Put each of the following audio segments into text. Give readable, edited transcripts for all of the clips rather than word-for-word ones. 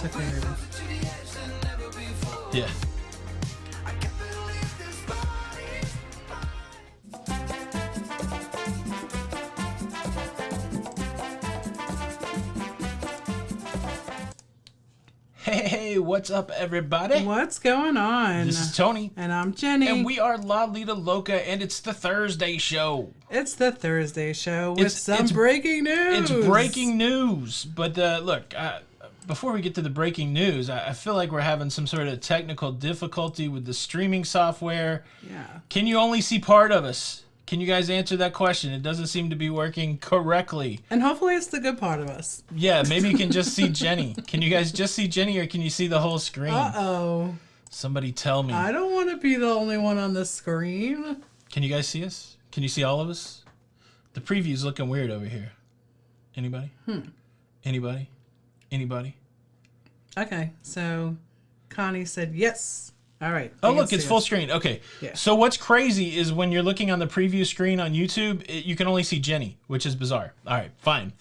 It's okay, baby. Yeah. Hey, what's up, everybody? What's going on? This is Tony. And I'm Jenny. And we are Lido Loca, and it's the Thursday show. It's the Thursday show with some breaking news. It's breaking news. But look, before we get to the breaking news, I feel like we're having some sort of technical difficulty with the streaming software. Yeah. Can you only see part of us? Can you guys answer that question? It doesn't seem to be working correctly. And hopefully it's the good part of us. Yeah, maybe you can just see Jenny. Can you guys just see Jenny, or can you see the whole screen? Uh-oh. Somebody tell me. I don't want to be the only one on the screen. Can you guys see us? Can you see all of us? The preview's looking weird over here. Anybody? Anybody? Anybody? Okay, so Connie said yes. All right. Oh, look, it's full screen. Okay. Yeah. So what's crazy is when you're looking on the preview screen on YouTube, you can only see Jenny, which is bizarre. All right, fine.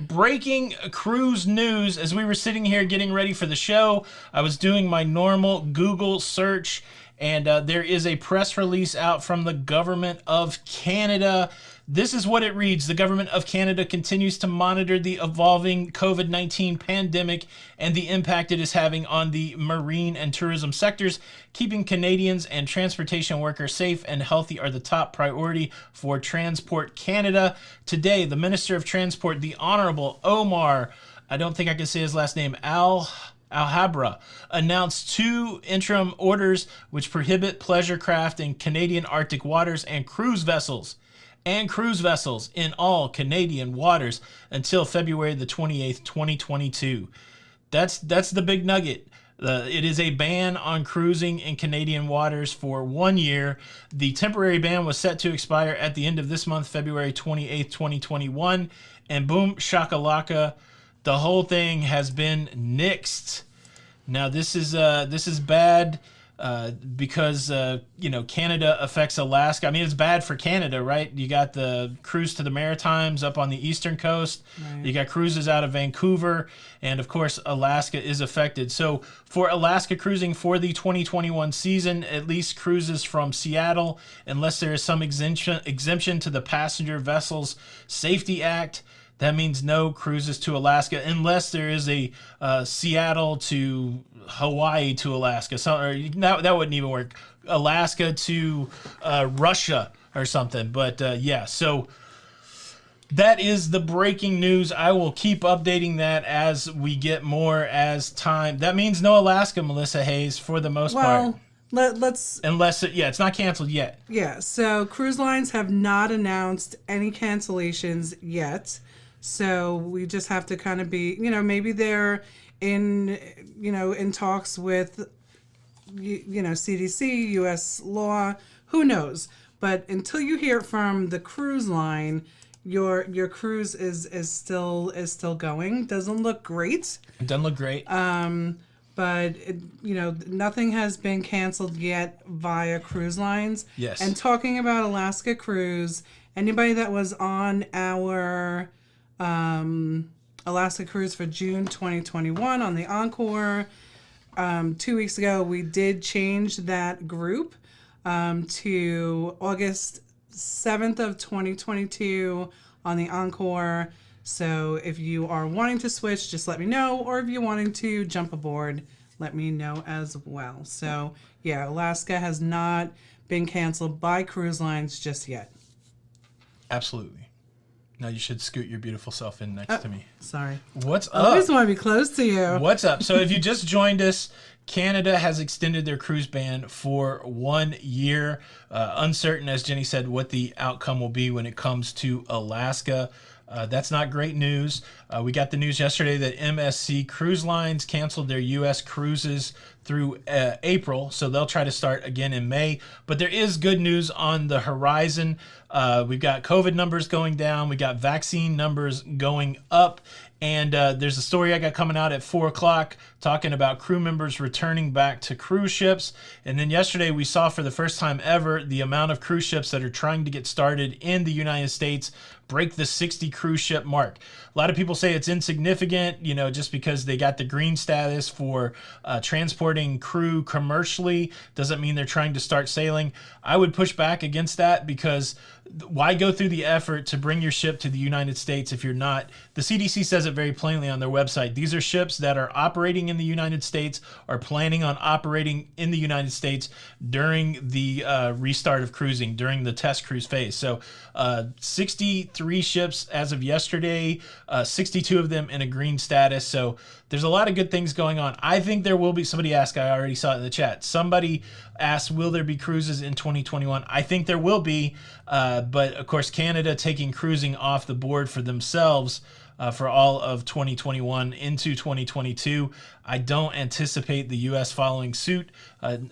Breaking cruise news. As we were sitting here getting ready for the show, I was doing my normal Google search, and there is a press release out from the government of Canada. This is what it reads. The government of Canada continues to monitor the evolving COVID-19 pandemic and the impact it is having on the marine and tourism sectors. Keeping Canadians and transportation workers safe and healthy are the top priority for Transport Canada. Today, the Minister of Transport, the Honorable Omar, I don't think I can say his last name, Alhabra, announced 2 interim orders which prohibit pleasure craft in Canadian Arctic waters and cruise vessels in all Canadian waters until February the 28th, 2022. That's the big nugget. It is a ban on cruising in Canadian waters for 1 year. The temporary ban was set to expire at the end of this month, February 28th, 2021. And boom, shakalaka, the whole thing has been nixed. Now this is bad. Because Canada affects Alaska. I mean, it's bad for Canada, right? You got the cruise to the Maritimes up on the eastern coast. Right. You got cruises out of Vancouver, and of course, Alaska is affected. So for Alaska cruising for the 2021 season, at least cruises from Seattle, unless there is some exemption to the Passenger Vessels Safety Act. That means no cruises to Alaska unless there is a Seattle to Hawaii to Alaska. That wouldn't even work. Alaska to Russia or something. But yeah, so that is the breaking news. I will keep updating that as we get more as time. That means no Alaska, Melissa Hayes, for the most part. Let's unless it's not canceled yet. Yeah, so cruise lines have not announced any cancellations yet. So we just have to kind of be, maybe they're in talks with, CDC, U.S. law, who knows? But until you hear from the cruise line, your cruise is still going. Doesn't look great. It doesn't look great. But nothing has been canceled yet via cruise lines. Yes. And talking about Alaska cruise, anybody that was on our Alaska cruise for June 2021 on the Encore, 2 weeks ago we did change that group to August 7th of 2022 on the Encore. So if you are wanting to switch, just let me know, or if you're wanting to jump aboard, let me know as well. So yeah, Alaska has not been canceled by cruise lines just yet. Absolutely. Now you should scoot your beautiful self in next to me. Sorry. What's up? I always want to be close to you. What's up? So if you just joined us, Canada has extended their cruise ban for 1 year. Uncertain, as Jenny said, what the outcome will be when it comes to Alaska. That's not great news. We got the news yesterday that MSC Cruise Lines canceled their U.S. cruises through April, so they'll try to start again in May. But there is good news on the horizon. We've got COVID numbers going down. We got vaccine numbers going up. And there's a story I got coming out at 4 o'clock talking about crew members returning back to cruise ships. And then yesterday we saw for the first time ever the amount of cruise ships that are trying to get started in the United States break the 60 cruise ship mark. A lot of people say it's insignificant, you know, just because they got the green status for transporting crew commercially doesn't mean they're trying to start sailing. I would push back against that, because why go through the effort to bring your ship to the United States if you're not? The CDC says it very plainly on their website. These are ships that are operating in the United States, are planning on operating in the United States during the restart of cruising, during the test cruise phase. So 63 ships as of yesterday, 62 of them in a green status. So there's a lot of good things going on. I think there will be, somebody asked, I already saw it in the chat. Somebody asked, will there be cruises in 2021? I think there will be, but of course, Canada taking cruising off the board for themselves for all of 2021 into 2022. I don't anticipate the U.S. following suit.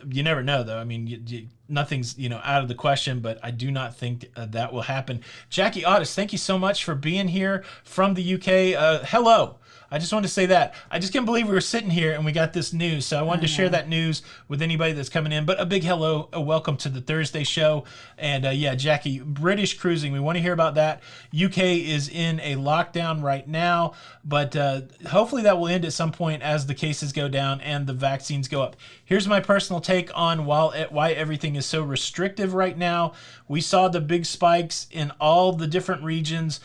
You never know, though. I mean, nothing's out of the question, but I do not think that will happen. Jackie Otis, thank you so much for being here from the UK. Hello. I just wanted to say that. I just can't believe we were sitting here and we got this news. So I wanted to share that news with anybody that's coming in. But a big hello, a welcome to the Thursday show. And yeah, Jackie, British cruising, we want to hear about that. UK is in a lockdown right now, but hopefully that will end at some point as the cases go down and the vaccines go up. Here's my personal take on why everything is so restrictive right now. We saw the big spikes in all the different regions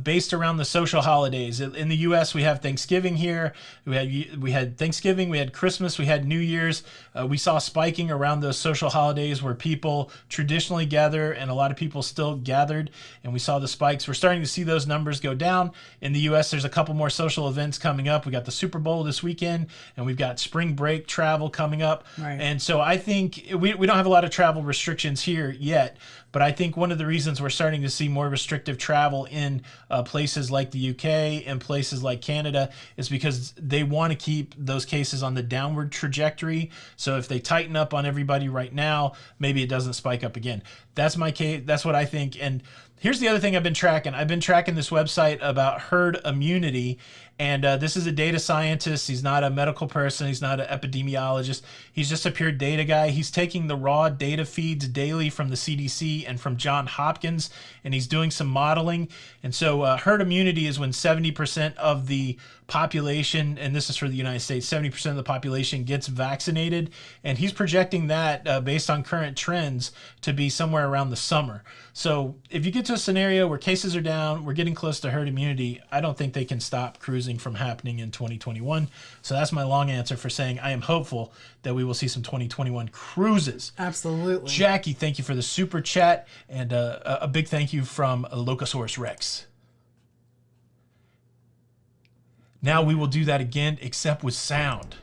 based around the social holidays. In the U.S., we have Thanksgiving here. We had Thanksgiving, we had Christmas, we had New Year's. We saw spiking around those social holidays where people traditionally gather, and a lot of people still gathered, and we saw the spikes. We're starting to see those numbers go down. In the U.S., there's a couple more social events coming up. We got the Super Bowl this weekend, and we've got spring break travel coming up. Right. And so I think we don't have a lot of travel restrictions here yet, but I think one of the reasons we're starting to see more restrictive travel in places like the UK and places like Canada is because they want to keep those cases on the downward trajectory. So if they tighten up on everybody right now, maybe it doesn't spike up again. That's my case. That's what I think. And here's the other thing I've been tracking. I've been tracking this website about herd immunity. And this is a data scientist. He's not a medical person. He's not an epidemiologist. He's just a pure data guy. He's taking the raw data feeds daily from the CDC and from Johns Hopkins, and he's doing some modeling. And so herd immunity is when 70% of the population, and this is for the United States, 70% of the population gets vaccinated. And he's projecting that based on current trends to be somewhere around the summer. So if you get to a scenario where cases are down, we're getting close to herd immunity, I don't think they can stop cruising from happening in 2021. So that's my long answer for saying I am hopeful that we will see some 2021 cruises. Absolutely. Jackie, thank you for the super chat, and a big thank you from Locasaurus Rex. Now we will do that again, except with sound.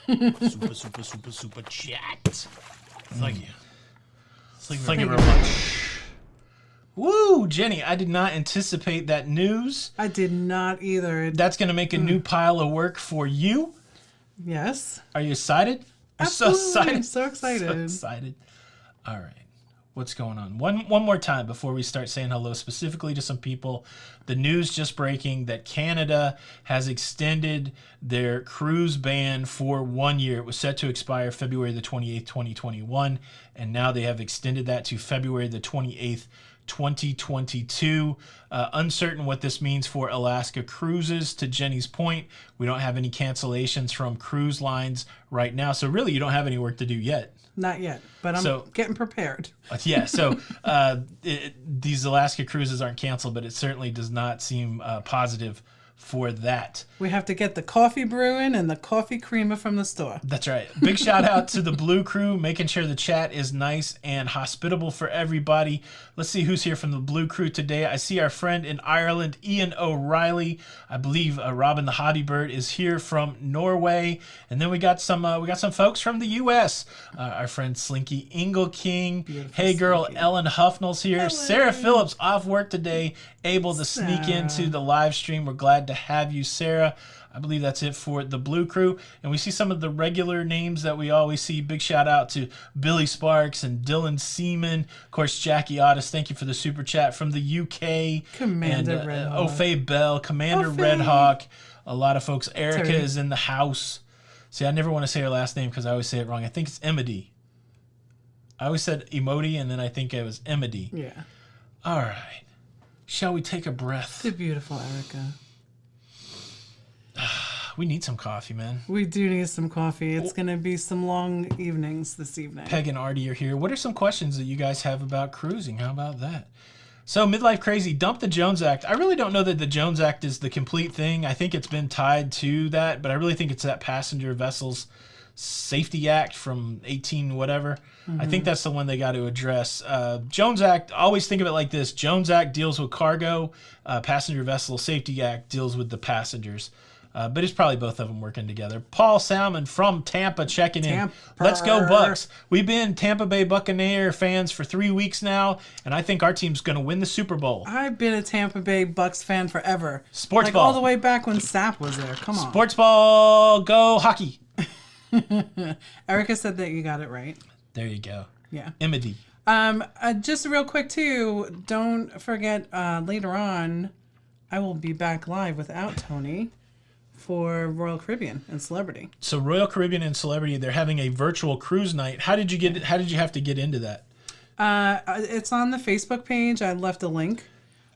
super chat. Thank you. Thank you very much. Woo, Jenny, I did not anticipate that news. I did not either. That's going to make a new pile of work for you. Yes. Are you excited? Absolutely. So excited. I'm so excited. So excited. All right. What's going on? One more time before we start saying hello specifically to some people. The news just breaking that Canada has extended their cruise ban for 1 year. It was set to expire February the 28th, 2021, and now they have extended that to February the 28th, 2022. Uncertain what this means for Alaska cruises. To Jenny's point, we don't have any cancellations from cruise lines right now. So really, you don't have any work to do yet. Not yet, but I'm getting prepared. Yeah, so these Alaska cruises aren't canceled, but it certainly does not seem positive for that. We have to get the coffee brewing and the coffee creamer from the store. That's right. Big shout out to the Blue Crew, making sure the chat is nice and hospitable for everybody. Let's see who's here from the Blue Crew today. I see our friend in Ireland, Ian O'Reilly. I believe Robin the Hobbybird is here from Norway, and then we got some folks from the U.S. Our friend Slinky Ingle King. Beautiful hey girl, Slinky. Ellen Huffnell's here. Hello. Sarah Phillips off work today, able to sneak into the live stream. We're glad to have you, Sarah. I believe that's it for the Blue Crew. And we see some of the regular names that we always see. Big shout out to Billy Sparks and Dylan Seaman. Of course, Jackie Otis, thank you for the super chat from the UK. Commander and, Redhawk. Ofae Bell, Commander Redhawk. A lot of folks. Erica is in the house. See, I never want to say her last name because I always say it wrong. I think it's Emody. I always said Emody, and then I think it was Emody. Yeah. All right. Shall we take a breath? The beautiful Erica. We need some coffee, man. We do need some coffee. It's going to be some long evenings this evening. Peg and Artie are here. What are some questions that you guys have about cruising? How about that? So, Midlife Crazy, dump the Jones Act. I really don't know that the Jones Act is the complete thing. I think it's been tied to that, but I really think it's that Passenger Vessels Safety Act from 18 whatever. I think that's the one they got to address. Jones Act, always think of it like this. Jones Act deals with cargo. Passenger Vessel Safety Act deals with the passengers. But it's probably both of them working together. Paul Salmon from Tampa checking in. Let's go Bucks. We've been Tampa Bay Buccaneer fans for 3 weeks now, and I think our team's going to win the Super Bowl. I've been a Tampa Bay Bucks fan forever. Sports like ball. all the way back when Sapp was there. Come on. Sports ball, go hockey. Erica said that you got it right. There you go. Yeah. Emily. Just real quick too, don't forget later on, I will be back live without Tony for Royal Caribbean and Celebrity. So Royal Caribbean and Celebrity, they're having a virtual cruise night. How did you have to get into that? It's on the Facebook page. I left a link.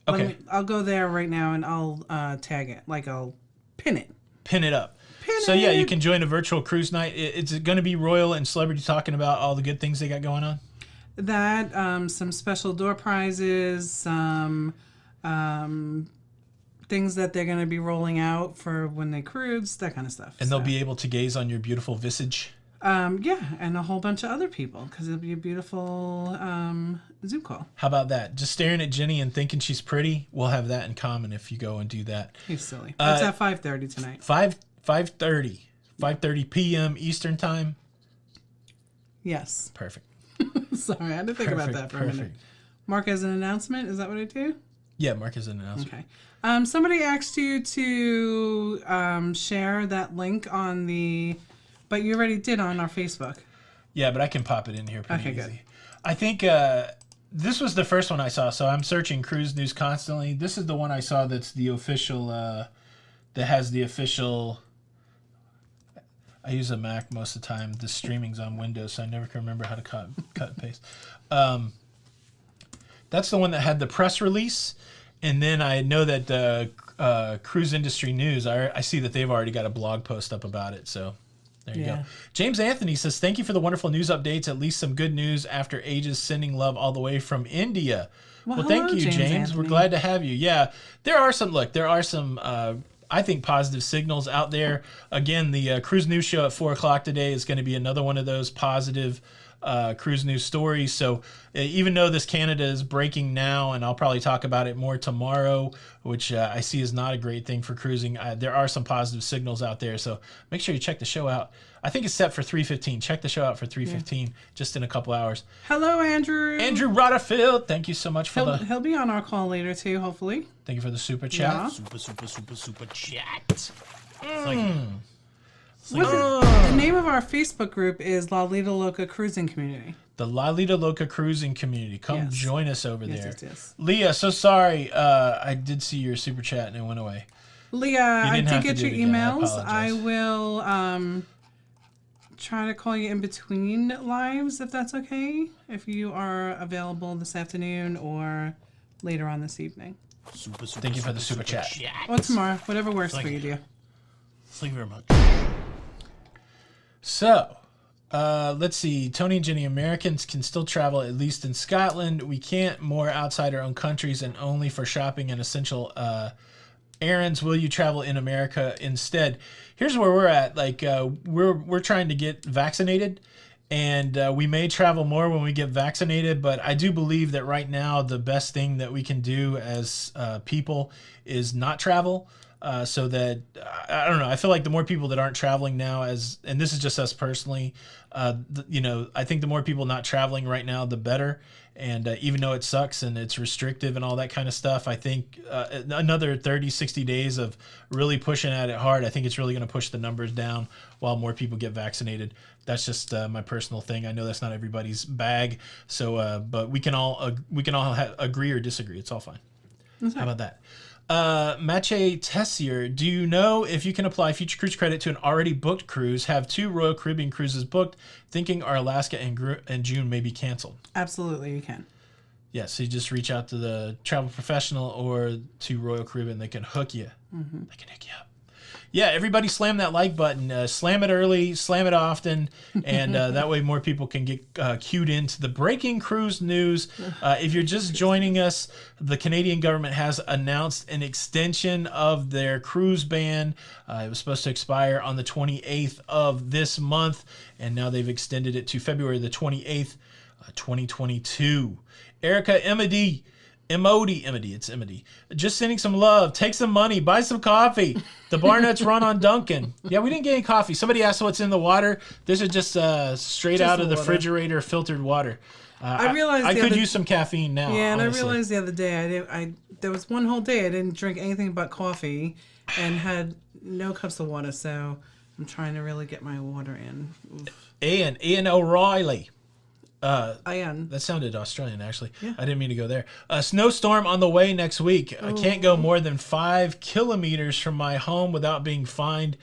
Okay. I'll go there right now and I'll tag it. Like I'll pin it. Pin it up. So yeah, you can join a virtual cruise night. It's going to be Royal and Celebrity talking about all the good things they got going on. That some special door prizes, some things that they're going to be rolling out for when they cruise, that kind of stuff. And they'll be able to gaze on your beautiful visage. Yeah, and a whole bunch of other people because it'll be a beautiful Zoom call. How about that? Just staring at Jenny and thinking she's pretty. We'll have that in common if you go and do that. You're silly. It's at 5:30 tonight. 5:30 p.m. Eastern time. Yes. Perfect. Sorry, I had to think about that for a minute. Mark as an announcement. Is that what I do? Yeah, Mark as an announcement. Okay. Somebody asked you to share that link on the, but you already did on our Facebook. Yeah, but I can pop it in here pretty easy. Good. I think this was the first one I saw, so I'm searching cruise news constantly. This is the one I saw that's the official, that has the official. I use a Mac most of the time. The streaming's on Windows, so I never can remember how to cut and paste. That's the one that had the press release. And then I know that the Cruise Industry News, I see that they've already got a blog post up about it. So there you go. James Anthony says, thank you for the wonderful news updates. At least some good news after ages, sending love all the way from India. Well thank you, James. Anthony. We're glad to have you. Yeah, there are some, I think, positive signals out there. Again, the Cruise News Show at 4 o'clock today is going to be another one of those positive cruise news stories. So even though this Canada is breaking now, and I'll probably talk about it more tomorrow, which I see is not a great thing for cruising, there are some positive signals out there. So make sure you check the show out. I think it's set for 3:15. Check the show out for 3:15, just in a couple hours. Hello, Andrew. Andrew Rotterfield, thank you so much for He'll be on our call later too, hopefully. Thank you for the super chat. Yeah. Super chat. The name of our Facebook group is La Lido Loca Cruising Community. The Lido Loca Cruising Community. Come Yes. join us over there. Yes. Leah, so sorry. I did see your super chat and it went away. Leah, I didn't have did to get do your it again. I emails. apologize. I will try to call you in between lives if that's okay. If you are available this afternoon or later on this evening. Thank you for the super chat. Or tomorrow, whatever works for you, dear. Thank you very much. So, let's see. Tony and Jenny, Americans can still travel, at least in Scotland. We can't more outside our own countries and only for shopping and essential errands. Will you travel in America instead? Here's where we're at. Like, we're trying to get vaccinated, and we may travel more when we get vaccinated, but I do believe that right now the best thing that we can do as people is not travel. So that, I don't know, I feel like the more people that aren't traveling now, and this is just us personally, I think the more people not traveling right now, the better. And even though it sucks and it's restrictive and all that kind of stuff, I think another 30, 60 days of really pushing at it hard, I think it's really going to push the numbers down while more people get vaccinated. That's just my personal thing. I know that's not everybody's bag. So, but we can all agree or disagree. It's all fine. How about that? Mache Tessier, do you know if you can apply future cruise credit to an already booked cruise? Have 2 Royal Caribbean cruises booked, thinking our Alaska and June may be canceled. Absolutely, you can. Yeah, so you just reach out to the travel professional or to Royal Caribbean. They can hook you. They can hook you up. Yeah, everybody slam that like button. Slam it early, slam it often, and that way more people can get cued into the breaking cruise news. If you're just joining us, the Canadian government has announced an extension of their cruise ban. It was supposed to expire on the 28th of this month, and now they've extended it to February the 28th, 2022. Erica Emody, it's Emody. Just sending some love. Take some money. Buy some coffee. The bar nuts run on Dunkin'. Yeah, we didn't get any coffee. Somebody asked what's in the water. This is just straight out of the refrigerator filtered water. I realized I could use some caffeine now. Yeah, and honestly. I realized the other day there was one whole day I didn't drink anything but coffee and had no cups of water. So I'm trying to really get my water in. Oof. Ian O'Reilly. Ian. That sounded Australian, actually. Yeah. I didn't mean to go there. A snowstorm on the way next week. I can't go more than 5 kilometers from my home without being fined.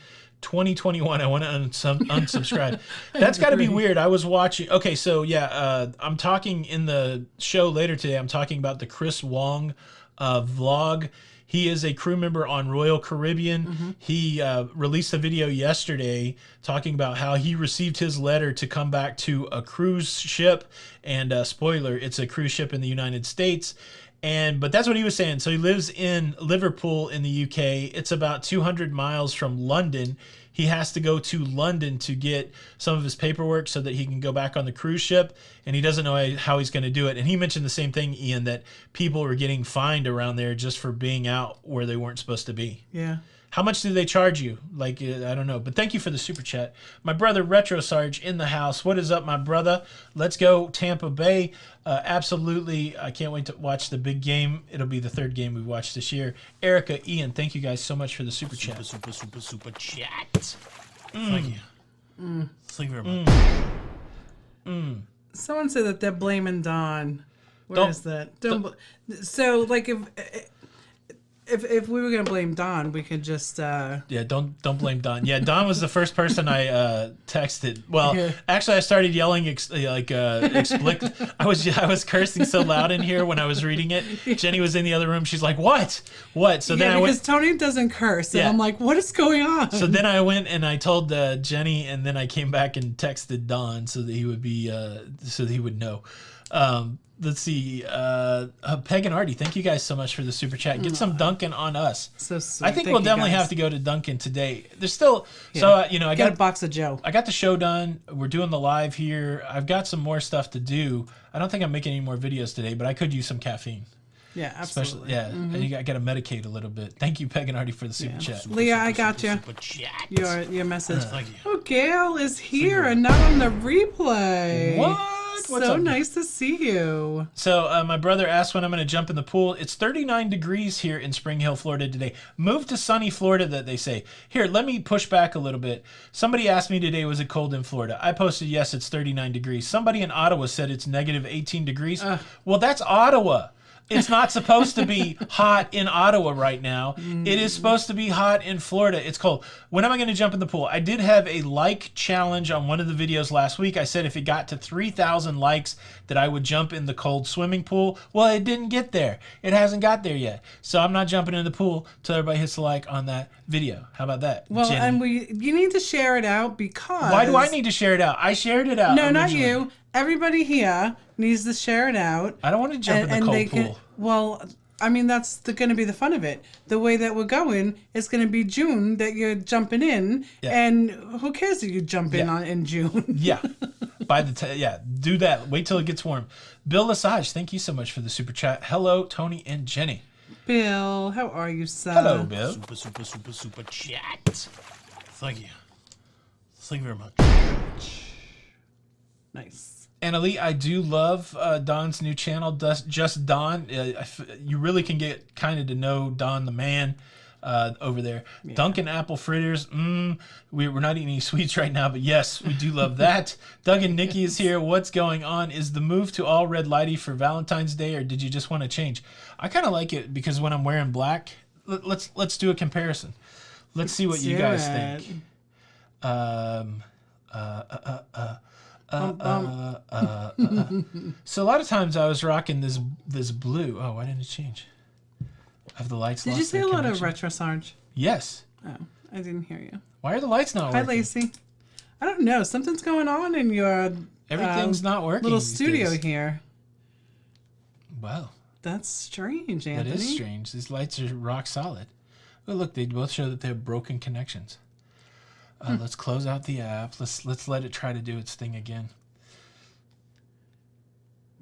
2021. I want to unsubscribe. That's got to be weird. I was watching. Okay, so yeah, I'm talking in the show later today. I'm talking about the Chris Wong vlog. He is a crew member on Royal Caribbean. He released a video yesterday talking about how he received his letter to come back to a cruise ship. And spoiler, it's a cruise ship in the United States. But that's what he was saying. So he lives in Liverpool in the UK. It's about 200 miles from London. He has to go to London to get some of his paperwork so that he can go back on the cruise ship, and he doesn't know how he's going to do it. And he mentioned the same thing, Ian, that people were getting fined around there just for being out where they weren't supposed to be. Yeah. How much do they charge you? Like, I don't know. But thank you for the super chat. My brother, Retro Sarge, in the house. What is up, my brother? Let's go Tampa Bay. Absolutely. I can't wait to watch the big game. It'll be the 3rd game we've watched this year. Erica, Ian, thank you guys so much for the super chat. Super chat. Thank you. Thank you very much. Someone said that they're blaming Don. Where is that? So, like, if we were gonna blame Don, we could just yeah, don't blame Don. Yeah, Don was the first person I texted. Well, actually, I started yelling explicit. I was cursing so loud in here when I was reading it. Jenny was in the other room. She's like, "What? What?" So then I went, because Tony doesn't curse, and I'm like, "What is going on?" So then I went and I told Jenny, and then I came back and texted Don so that he would be so that he would know. Let's see. Peg and Artie, thank you guys so much for the super chat. Get some Dunkin' on us. So sweet. I think we'll definitely have to go to Dunkin' today. There's still so I got a box of Joe. I got the show done. We're doing the live here. I've got some more stuff to do. I don't think I'm making any more videos today, but I could use some caffeine. Yeah, absolutely. Especially, I got to medicate a little bit. Thank you, Peg and Artie, for the super chat. Leah, I got you. Your message. Thank you. Oh, Gail is here and not on the replay. What? What's so up? Nice to see you. So my brother asked when I'm going to jump in the pool. It's 39 degrees here in Spring Hill, Florida today. Move to sunny Florida, that they say. Here, let me push back a little bit. Somebody asked me today, was it cold in Florida? I posted, yes, it's 39 degrees. Somebody in Ottawa said it's negative 18 degrees. Well, that's Ottawa. It's not supposed to be hot in Ottawa right now. It is supposed to be hot in Florida. It's cold. When am I going to jump in the pool? I did have a like challenge on one of the videos last week. I said if it got to 3,000 likes that I would jump in the cold swimming pool. Well, it didn't get there. It hasn't got there yet. So I'm not jumping in the pool till everybody hits the like on that video. How about that, Well, Jenny? and you need to share it out because... Why do I need to share it out? I shared it out. No, originally. not you. Everybody here needs to share it out. I don't want to jump in the cold pool. Well, I mean, that's going to be the fun of it. The way that we're going, it's going to be June that you're jumping in, and who cares if you jump in June? Yeah. Do that. Wait till it gets warm. Bill Lesage, thank you so much for the super chat. Hello, Tony and Jenny. Bill, how are you, son? Hello, Bill. Super chat. Thank you. Thank you very much. Nice. Annalie, I do love Don's new channel, Just Don. You really can get kind of to know Don the man over there. Yeah. Dunkin' apple fritters. We're not eating any sweets right now, but yes, we do love that. Doug and Nikki is here. What's going on? Is the move to all red lighty for Valentine's Day, or did you just want to change? I kind of like it because when I'm wearing black, let's do a comparison. Let's see what you guys think. So a lot of times I was rocking this blue. Oh, why didn't it change? Have the lights Did lost you say their a lot of connection? retro Sarge? Yes. Oh, I didn't hear you. Why are the lights not Hi, working? Lacey. I don't know. Something's going on in your Everything's not working. little these studio days. here. Wow. That's strange, Anthony. That is strange. These lights are rock solid. Oh, look, they both show that they have broken connections. Let's close out the app. Let's let it try to do its thing again.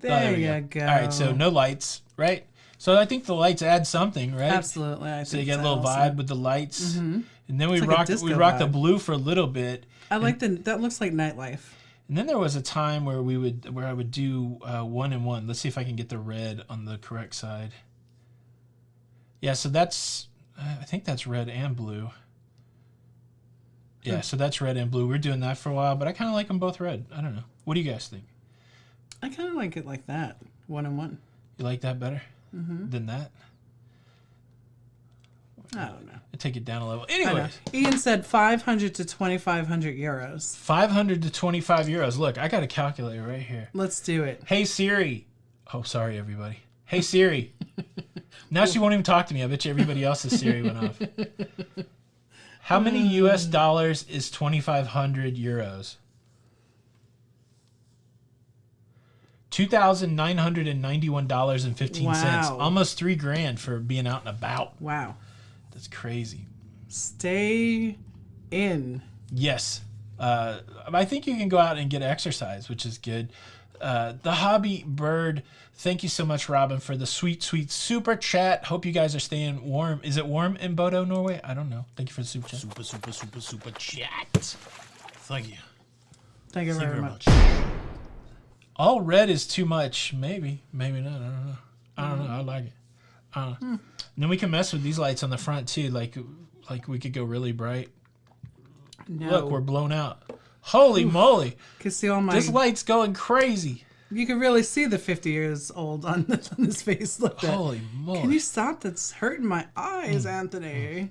There we you go. All right, so no lights, right? So I think the lights add something, right? Absolutely. I So you think get a little also. vibe with the lights, and then we It's like a rocked disco the vibe. blue for a little bit, I like that looks like nightlife. and then there was a time where I would do 1 and 1. Let's see if I can get the red on the correct side. Yeah, so that's I think that's red and blue. Yeah, so that's red and blue. We're doing that for a while, but I kind of like them both red. I don't know. What do you guys think? I kind of like it like that, 1 and 1. You like that better than that? I don't know. I take it down a level. I know. Anyways, Ian said 500 to 2,500 euros. 500 to 25 euros. Look, I got a calculator right here. Let's do it. Hey Siri. Oh, sorry everybody. Hey Siri. Now she won't even talk to me. I bet you everybody else's Siri went off. How many US dollars is 2,500 euros? $2,991.15. Wow. Almost $3,000 for being out and about. Wow. That's crazy. Stay in. Yes. I think you can go out and get exercise, which is good. The Hobby Bird, thank you so much, Robin, for the sweet, sweet super chat. Hope you guys are staying warm. Is it warm in Bodo, Norway? I don't know. Thank you for the super chat. Super chat. Thank you. Thank you Thank you very much. All red is too much. Maybe. Maybe not. I don't know. I don't know. I like it. And then we can mess with these lights on the front, too. Like we could go really bright. No. Look, we're blown out. Holy moly. Can see all my. This light's going crazy. You can really see the 50 years old on this face. Look at. Holy moly. Can you stop? That's hurting my eyes, Anthony.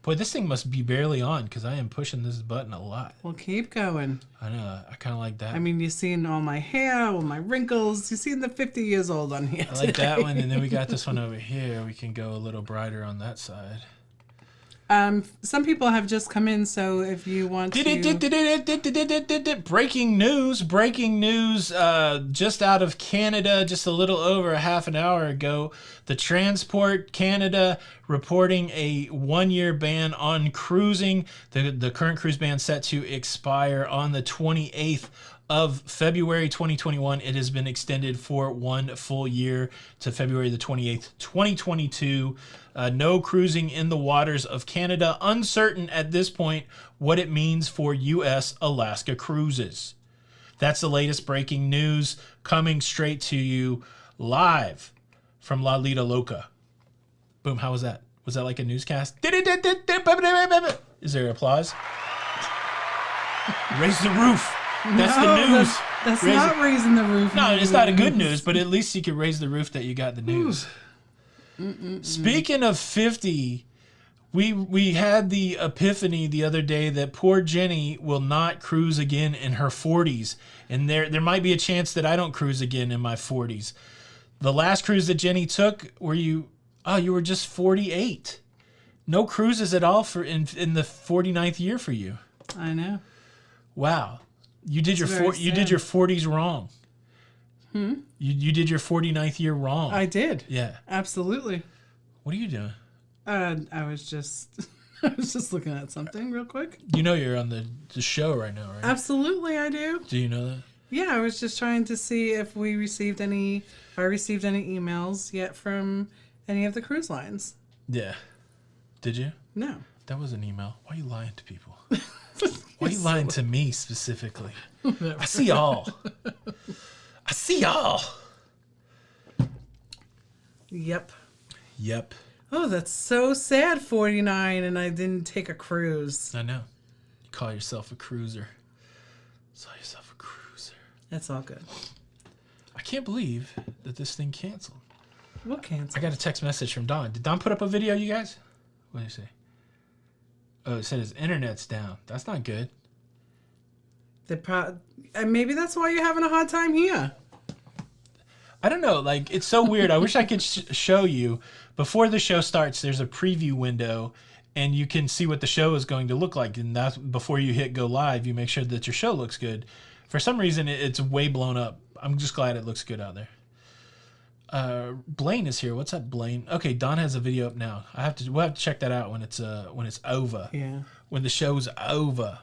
Boy, this thing must be barely on because I am pushing this button a lot. Well, keep going. I know. I kind of like that. I mean, you've seen all my hair, all my wrinkles. You've seen the 50 years old on here. I like that one. And then we got this one over here. We can go a little brighter on that side. Some people have just come in, so if you want to... Breaking news. Just out of Canada, just a little over a half an hour ago, the Transport Canada reporting a 1-year ban on cruising. The current cruise ban set to expire on the 28th of February 2021. It has been extended for 1 full year to February the 28th, 2022. No cruising in the waters of Canada. Uncertain at this point what it means for U.S. Alaska cruises. That's the latest breaking news coming straight to you live from Lido Loca. Boom, how was that? Was that like a newscast? Is there applause? Raise the roof. That's the news. That's not raising the roof. No, it's not a good news, but at least you could raise the roof that you got the news. Speaking of 50, we had the epiphany the other day that poor Jenny will not cruise again in her 40s. And there might be a chance that I don't cruise again in my 40s. The last cruise that Jenny took, you were just 48. No cruises at all in the 49th year for you. I know. Wow. You did your 40s wrong. You did your 49th year wrong. I did. Yeah. Absolutely. What are you doing? I was just looking at something real quick. You know you're on the show right now, right? Absolutely, I do. Do you know that? Yeah, I was just trying to see if I received any emails yet from any of the cruise lines. Yeah. Did you? No. That was an email. Why are you lying to people? Why are you lying to me specifically? I see all. I see all. Yep. Yep. Oh, that's so sad, 49, and I didn't take a cruise. I know. You call yourself a cruiser. Call yourself a cruiser. That's all good. I can't believe that this thing canceled. We'll cancel. I got a text message from Don. Did Don put up a video, you guys? What did he say? Oh, it said his internet's down. That's not good. And maybe that's why you're having a hard time here. I don't know. Like, it's so weird. I wish I could show you. Before the show starts, there's a preview window, and you can see what the show is going to look like. And that's before you hit go live, you make sure that your show looks good. For some reason, it's way blown up. I'm just glad it looks good out there. Blaine is here. What's up, Blaine? Okay, Don has a video up now. We'll have to check that out when it's over. Yeah. When the show's over.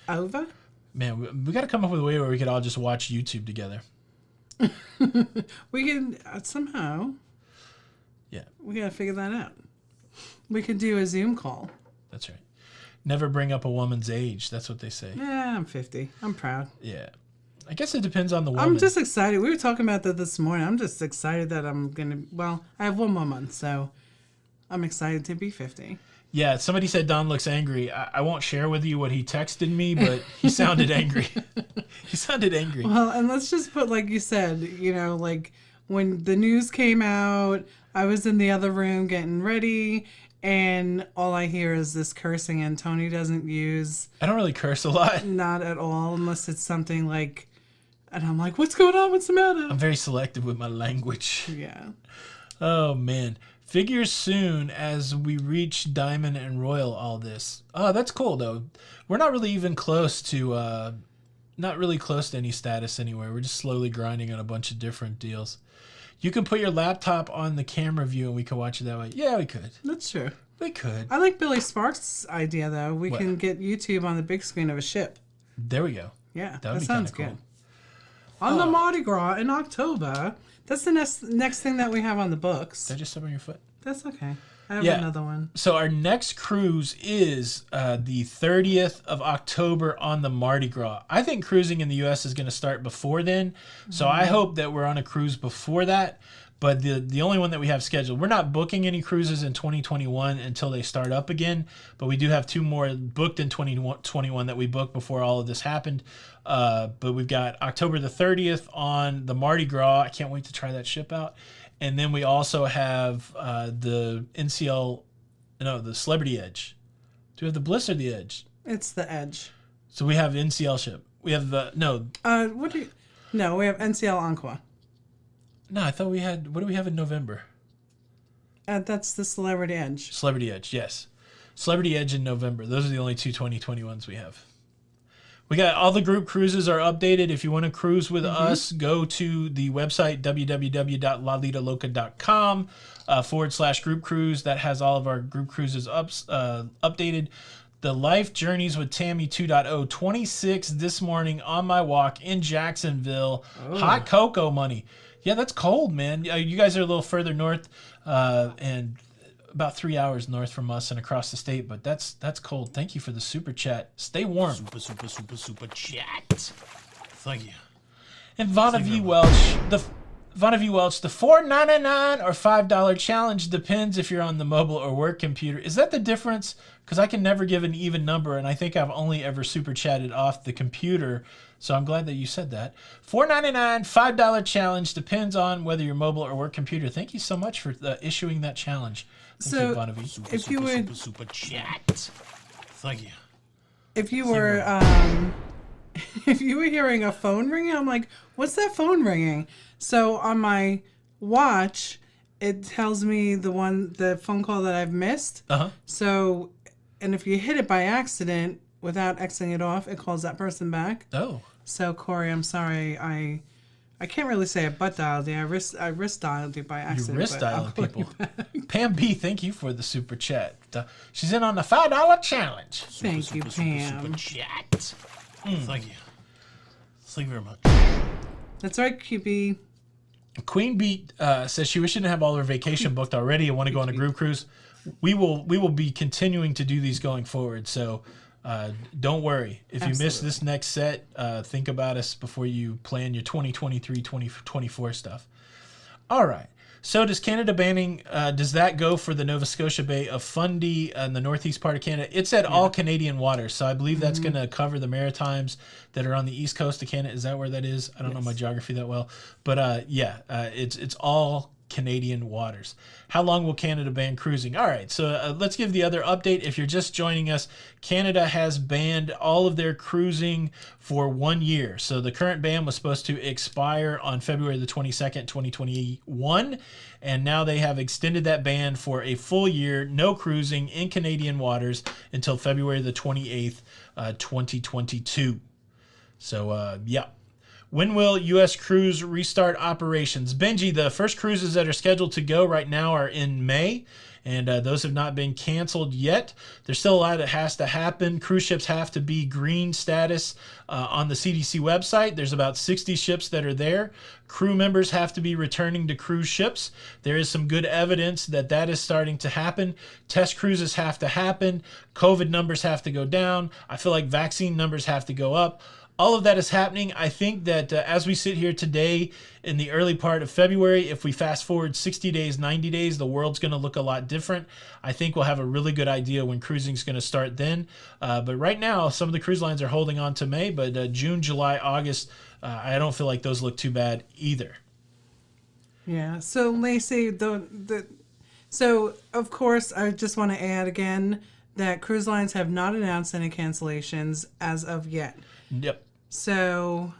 Over? Man, we got to come up with a way where we could all just watch YouTube together. We can somehow. Yeah. We gotta figure that out. We could do a Zoom call. That's right. Never bring up a woman's age. That's what they say. Yeah, I'm 50. I'm proud. Yeah. I guess it depends on the woman. I'm just excited. We were talking about that this morning. I'm just excited that I'm gonna. Well, I have 1 more month, so I'm excited to be 50. Yeah, somebody said Don looks angry. I won't share with you what he texted me, but he sounded angry. He sounded angry. Well, and let's just put, like you said, like when the news came out, I was in the other room getting ready, and all I hear is this cursing, and Tony doesn't use. I don't really curse a lot. Not at all, unless it's something like, and I'm like, what's going on? What's the matter? I'm very selective with my language. Yeah. Oh, man. Figures soon as we reach Diamond and Royal all this. Oh, that's cool, though. We're not really even close to, not really close to any status anywhere. We're just slowly grinding on a bunch of different deals. You can put your laptop on the camera view and we can watch it that way. Yeah, we could. That's true. We could. I like Billy Sparks' idea, though. We What? can get YouTube on the big screen of a ship. There we go. Yeah, That would be sounds kinda good. On the Mardi Gras in October. That's the next thing that we have on the books. Did I just step on your foot? That's okay. I have Yeah. another one. So our next cruise is the 30th of October on the Mardi Gras. I think cruising in the U.S. is going to start before then. So I hope that we're on a cruise before that. But the only one that we have scheduled, we're not booking any cruises in 2021 until they start up again. But we do have 2 more booked in 2021 that we booked before all of this happened. But we've got October the 30th on the Mardi Gras. I can't wait to try that ship out. And then we also have the the Celebrity Edge. Do we have the Bliss or the Edge? It's the Edge. So we have NCL ship. We have the we have NCL Encore. No, I thought we had. What do we have in November? That's the Celebrity Edge. Celebrity Edge, yes. Celebrity Edge in November. Those are the only 2 2021s we have. We got all the group cruises are updated. If you want to cruise with us, go to the website www.lidoloca.com /group cruise. That has all of our group cruises updated. The Life Journeys with Tammy 2.0, 26 this morning on my walk in Jacksonville. Oh. Hot cocoa money. Yeah, that's cold, man. You guys are a little further north and about 3 hours north from us and across the state, but that's cold. Thank you for the super chat. Stay warm. Super chat. Thank you. And Vonnevieux Welch, the $4.99 or $5 challenge depends if you're on the mobile or work computer. Is that the difference? Because I can never give an even number, and I think I've only ever super chatted off the computer. So I'm glad that you said that. $4.99, $5 challenge depends on whether you're mobile or work computer. Thank you so much for issuing that challenge. Thank you, Vonnevieux. If you would super chat. Thank you. If you were if you were hearing a phone ringing, I'm like, what's that phone ringing? So on my watch, it tells me the phone call that I've missed. So, and if you hit it by accident without Xing it off, it calls that person back. Oh. So Corey, I'm sorry, I can't really say I butt dialed you. I wrist dialed you by accident. You wrist dialed people. Pam B, thank you for the super chat. She's in on the $5 challenge. Thank you, Pam. Super chat. Thank you. Thank you very much. That's right, QB. Queen Beat says she wishes she didn't have all her vacation booked already and want to go on a group cruise. We will be continuing to do these going forward. So don't worry. If you miss this next set, think about us before you plan your 2023, 2024 stuff. All right. So does Canada banning, does that go for the Nova Scotia Bay of Fundy and the northeast part of Canada? It's at all Canadian waters, so I believe that's going to cover the Maritimes that are on the east coast of Canada. Is that where that is? I don't know my geography that well. But it's all Canadian waters. How long will Canada ban cruising? All right, so let's give the other update. If you're just joining us, Canada has banned all of their cruising for 1 year. So the current ban was supposed to expire on February the 22nd, 2021, and now they have extended that ban for a full year, no cruising in Canadian waters until February the 28th, 2022. So, yeah. When will U.S. cruise restart operations? Benji, the first cruises that are scheduled to go right now are in May, and those have not been canceled yet. There's still a lot that has to happen. Cruise ships have to be green status on the CDC website. There's about 60 ships that are there. Crew members have to be returning to cruise ships. There is some good evidence that that is starting to happen. Test cruises have to happen. COVID numbers have to go down. I feel like vaccine numbers have to go up. All of that is happening. I think that as we sit here today in the early part of February, if we fast forward 60 days, 90 days, the world's going to look a lot different. I think we'll have a really good idea when cruising is going to start then. But right now, some of the cruise lines are holding on to May, but June, July, August, I don't feel like those look too bad either. Yeah. So Lacey, so of course, I just want to add again that cruise lines have not announced any cancellations as of yet. Yep. So,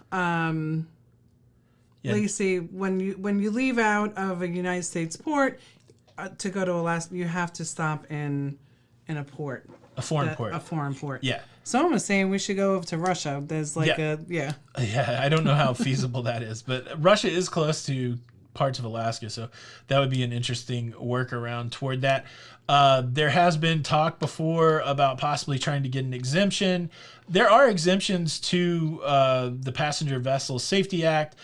Lacey, when you leave out of a United States port to go to Alaska, you have to stop in a port. A foreign port. A foreign port. Yeah. Someone was saying we should go over to Russia. There's like Yeah, I don't know how feasible that is, but Russia is close to parts of Alaska, so that would be an interesting workaround toward that. There has been talk before about possibly trying to get an exemption. There are exemptions to the Passenger Vessel Safety Act.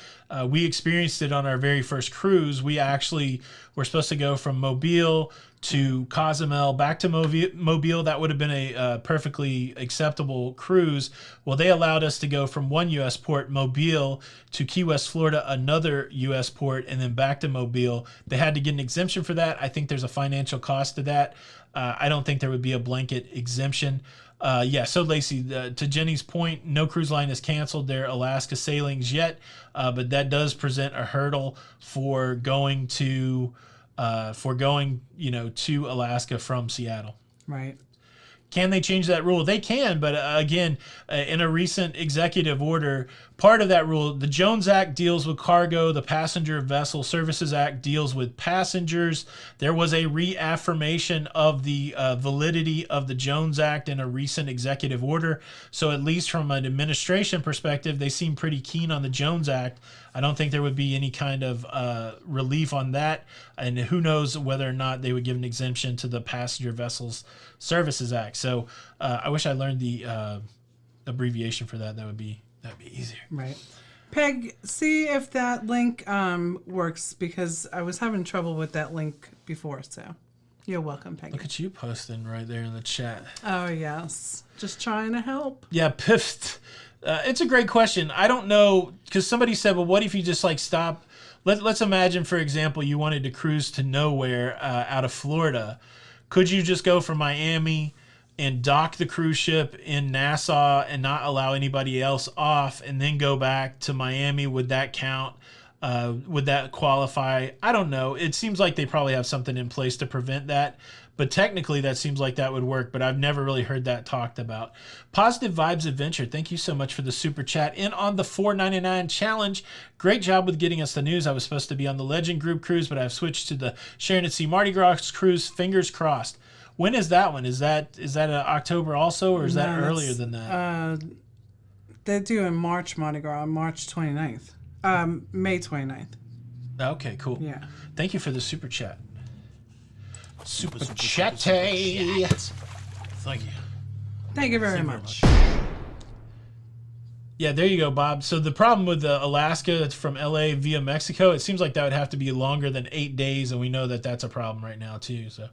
We experienced it on our very first cruise. We actually were supposed to go from Mobile to Cozumel, back to Mobile. That would have been a perfectly acceptable cruise. Well, they allowed us to go from one U.S. port, Mobile, to Key West, Florida, another U.S. port, and then back to Mobile. They had to get an exemption for that. I think there's a financial cost to that. I don't think there would be a blanket exemption. So Lacey, to Jenny's point, no cruise line has canceled their Alaska sailings yet, but that does present a hurdle for going to Alaska from Seattle. right. Can they change that rule? They can, but again, in a recent executive order, part of that rule, the Jones Act deals with cargo, the Passenger Vessel Services Act deals with passengers. There was a reaffirmation of the validity of the Jones Act in a recent executive order. So at least from an administration perspective, they seem pretty keen on the Jones Act. I don't think there would be any kind of relief on that. And who knows whether or not they would give an exemption to the Passenger Vessels Services Act. So I wish I learned the abbreviation for that. That'd be easier. Right. Peg, see if that link works, because I was having trouble with that link before. So you're welcome, Peggy. Look at you posting right there in the chat. Oh, yes. Just trying to help. Yeah, Pift. It's a great question. I don't know, because somebody said, well, what if you just like stop? Let's imagine, for example, you wanted to cruise to nowhere out of Florida. Could you just go from Miami and dock the cruise ship in Nassau and not allow anybody else off and then go back to Miami? Would that count? Would that qualify? I don't know. It seems like they probably have something in place to prevent that. But technically, that seems like that would work, but I've never really heard that talked about. Positive Vibes Adventure, thank you so much for the super chat. And on the $4.99 challenge, great job with getting us the news. I was supposed to be on the Legend Group cruise, but I've switched to the Sharon at Sea Mardi Gras cruise. Fingers crossed. When is that one? Is that October also, or is that earlier than that? They're doing March Mardi Gras, March 29th. May 29th. Okay, cool. Yeah. Thank you for the super chat. Super chat. Thank you. Thank you very much. Yeah, there you go, Bob. So the problem with the Alaska from LA via Mexico, it seems like that would have to be longer than 8 days, and we know that that's a problem right now too. So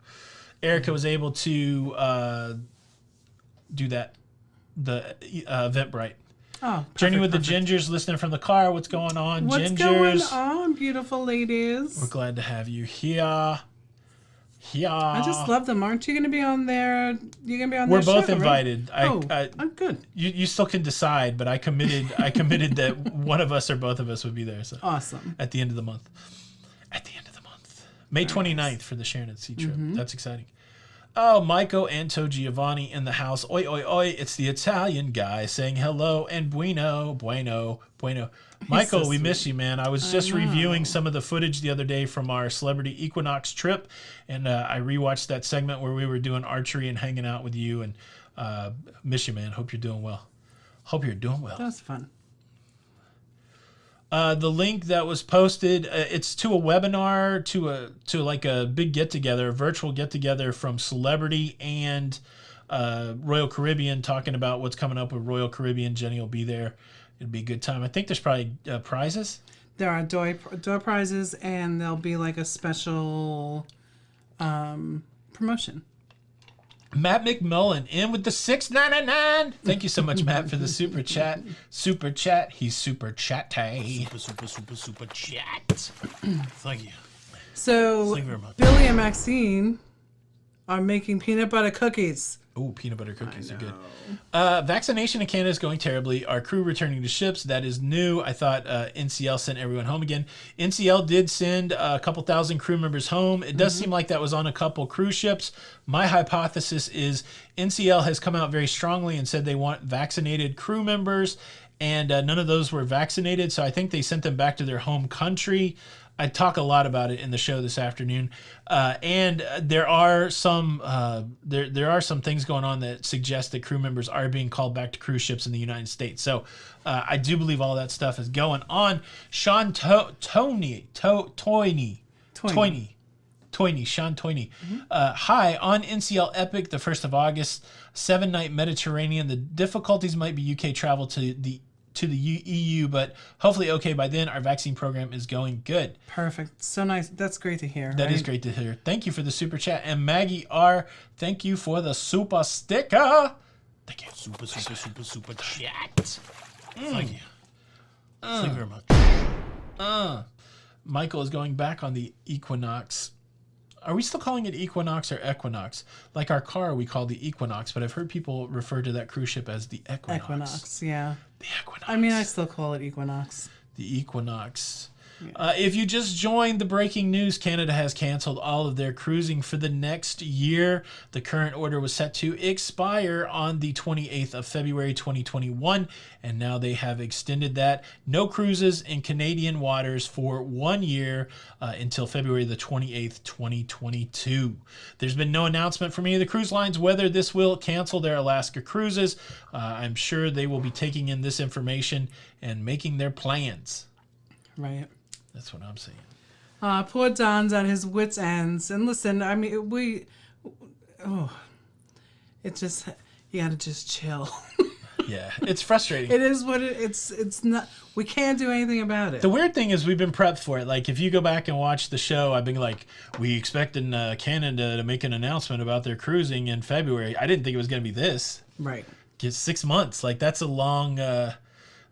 Erica was able to do that, the Eventbrite. Oh, Journey with the Gingers, listening from the car. What's going on, What's Gingers? going on, beautiful ladies? We're glad to have you here. Yeah. I just love them. Aren't you going to be on there? You're going to be on We're their both show, invited. Right? I'm good. You still can decide, but I committed that one of us or both of us would be there. So Awesome. at the end of the month. At the end of the month. May 29th for the Sharon at Sea trip. That's exciting. Oh, Maiko Anto Giovanni in the house. Oi, oi, oi. It's the Italian guy saying hello and bueno, bueno, bueno. Michael, we miss you, man. I was just reviewing some of the footage the other day from our Celebrity Equinox trip, and I rewatched that segment where we were doing archery and hanging out with you, and miss you, man. Hope you're doing well. Hope you're doing well. That was fun. The link that was posted, it's to a webinar, to like a big get-together, a virtual get-together from Celebrity and Royal Caribbean, talking about what's coming up with Royal Caribbean. Jenny will be there. It'll be a good time. I think there's probably prizes. There are door prizes, and there'll be like a special promotion. Matt McMullen in with the $6.99. Thank you so much, Matt, for the super chat. Super chat. He's super chatty. Super chat. Thank you. So, Thank you very much. Billy and Maxine are making peanut butter cookies. Oh, peanut butter cookies are good. Vaccination in Canada is going terribly. Our crew returning to ships. That is new. I thought NCL sent everyone home again. NCL did send a couple thousand crew members home. It does seem like that was on a couple cruise ships. My hypothesis is NCL has come out very strongly and said they want vaccinated crew members, and none of those were vaccinated. So I think they sent them back to their home country. I talk a lot about it in the show this afternoon, and there are some there are some things going on that suggest that crew members are being called back to cruise ships in the United States. So I do believe all that stuff is going on. Sean Toyney, Sean Toyney. Hi, on NCL Epic, the 1st of August, 7-night Mediterranean. The difficulties might be UK travel to the EU, but hopefully okay by then. Our vaccine program is going good. Perfect. So nice. That's great to hear. That is great to hear. Thank you for the super chat. And Maggie R, thank you for the super sticker. Thank you. Super chat. Thank you. Thank you very much. Michael is going back on the Equinox. Are we still calling it Equinox or Equinox? Like our car, we call the Equinox, but I've heard people refer to that cruise ship as the Equinox. Equinox, yeah. The Equinox. I mean, I still call it Equinox. The Equinox. Yeah. If you just joined the breaking news, Canada has canceled all of their cruising for the next year. The current order was set to expire on the 28th of February 2021, and now they have extended that. No cruises in Canadian waters for 1 year until February the 28th, 2022. There's been no announcement from any of the cruise lines whether this will cancel their Alaska cruises. I'm sure they will be taking in this information and making their plans. Right. That's what I'm saying. Poor Don's at his wit's ends. And listen, I mean, it's just, you gotta just chill. Yeah, it's frustrating. It is what it's not, we can't do anything about it. The weird thing is we've been prepped for it. Like, if you go back and watch the show, I've been like, we expected Canada to make an announcement about their cruising in February. I didn't think it was going to be this. Right. Just 6 months. Like, that's a long, a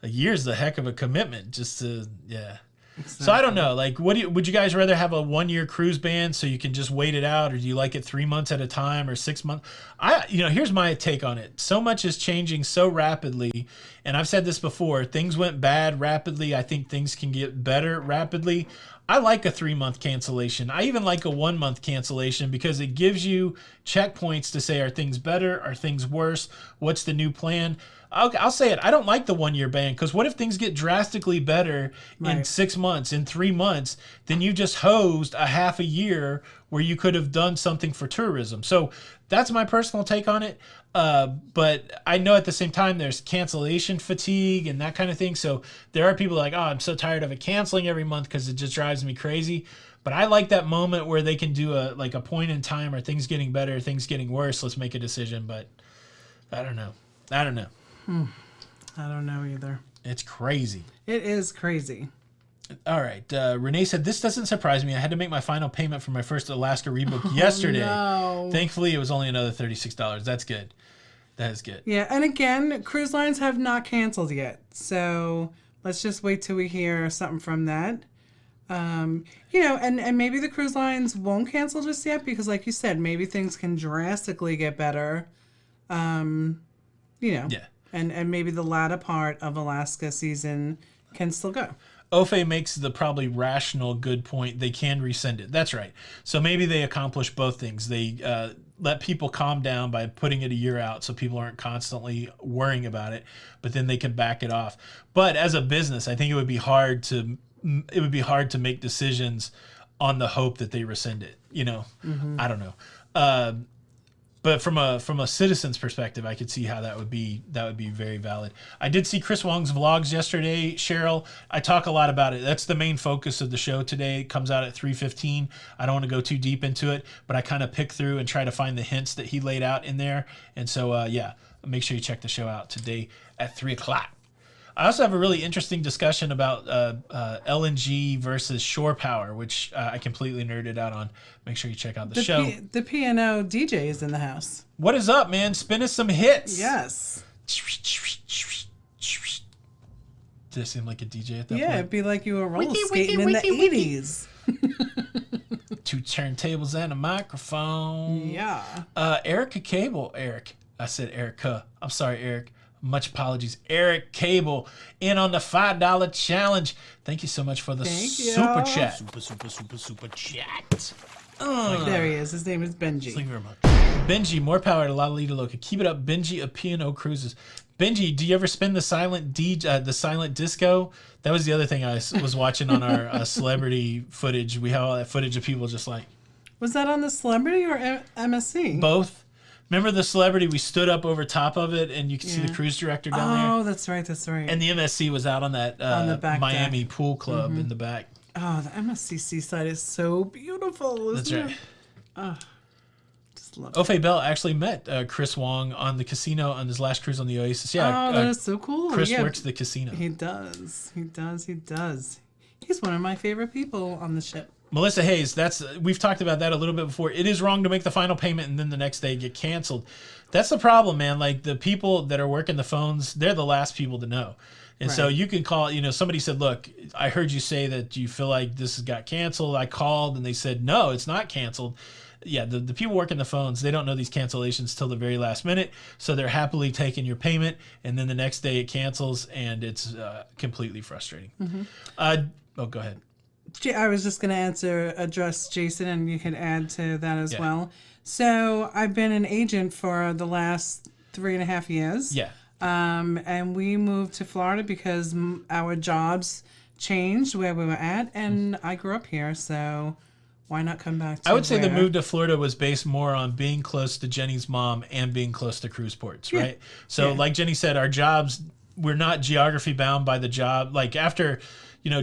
year's a heck of a commitment just to, yeah. Exactly. So I don't know. Like, would you guys rather have a 1-year cruise ban so you can just wait it out, or do you like it 3 months at a time or 6 months? Here's my take on it. So much is changing so rapidly, and I've said this before. Things went bad rapidly. I think things can get better rapidly. I like a 3-month cancellation. I even like a 1-month cancellation because it gives you checkpoints to say, are things better? Are things worse? What's the new plan? I'll say it. I don't like the 1-year ban, because what if things get drastically better in 6 months, in 3 months? Then you just hosed a half a year where you could have done something for tourism. So that's my personal take on it. But I know at the same time there's cancellation fatigue and that kind of thing. So there are people like, oh, I'm so tired of it canceling every month because it just drives me crazy. But I like that moment where they can do a point in time, are things getting better, things getting worse, let's make a decision. But I don't know. I don't know either. It's crazy. It is crazy. All right. Renee said, this doesn't surprise me. I had to make my final payment for my first Alaska rebook yesterday. No. Thankfully, it was only another $36. That's good. That is good. Yeah. And again, cruise lines have not canceled yet. So let's just wait till we hear something from that. And maybe the cruise lines won't cancel just yet because, like you said, maybe things can drastically get better. Yeah. And maybe the latter part of Alaska season can still go. Ofe makes the probably rational good point. They can resend it. That's right. So maybe they accomplish both things. They let people calm down by putting it a year out so people aren't constantly worrying about it, but then they can back it off. But as a business, I think it would be hard to make decisions on the hope that they rescind it. You know, I don't know. But from a citizen's perspective, I could see how that would be very valid. I did see Chris Wong's vlogs yesterday, Cheryl. I talk a lot about it. That's the main focus of the show today. It comes out at 3:15. I don't want to go too deep into it, but I kind of pick through and try to find the hints that he laid out in there. And so, yeah, make sure you check the show out today at 3 o'clock. I also have a really interesting discussion about LNG versus shore power, which I completely nerded out on. Make sure you check out the show. The piano DJ is in the house. What is up, man? Spin us some hits. Yes. Did it seem like a DJ at that point? Yeah, it'd be like you were roller skating in the 80s. 2 turntables and a microphone. Yeah. Erica Cable. Eric. I said Erica. I'm sorry, Eric. Much apologies. Eric Cable in on the $5 challenge. Thank you so much for the super chat. Super chat. There he is. His name is Benji. Thank you very much. Benji, more power to Lido Loca. Keep it up, Benji of P&O Cruises. Benji, do you ever spin the silent disco? That was the other thing I was watching on our celebrity footage. We have all that footage of people just like. Was that on the Celebrity or MSC? Both. Remember the Celebrity? We stood up over top of it, and you could see the cruise director down there. Oh, that's right. That's right. And the MSC was out on that on the back Miami deck. pool club in the back. Oh, the MSC Seaside is so beautiful. That's Isn't right. it? Oh, just love it. Ofe Bell actually met Chris Wong on the casino on his last cruise on the Oasis. Yeah, Oh, that is so cool. Chris Yeah. works the casino. He does. He does. He does. He's one of my favorite people on the ship. Melissa Hayes, we've talked about that a little bit before. It is wrong to make the final payment and then the next day get canceled. That's the problem, man. Like the people that are working the phones, they're the last people to know. And so you can call, somebody said, look, I heard you say that you feel like this has got canceled. I called and they said, no, it's not canceled. Yeah, the people working the phones, they don't know these cancellations till the very last minute. So they're happily taking your payment. And then the next day it cancels and it's completely frustrating. Go ahead. I was just going to address Jason, and you can add to that as well. So I've been an agent for the last 3.5 years. Yeah. And we moved to Florida because our jobs changed where we were at, and I grew up here, so why not come back to I would say the move to Florida was based more on being close to Jenny's mom and being close to cruise ports, right? So like Jenny said, our jobs, we're not geography bound by the job. Like after...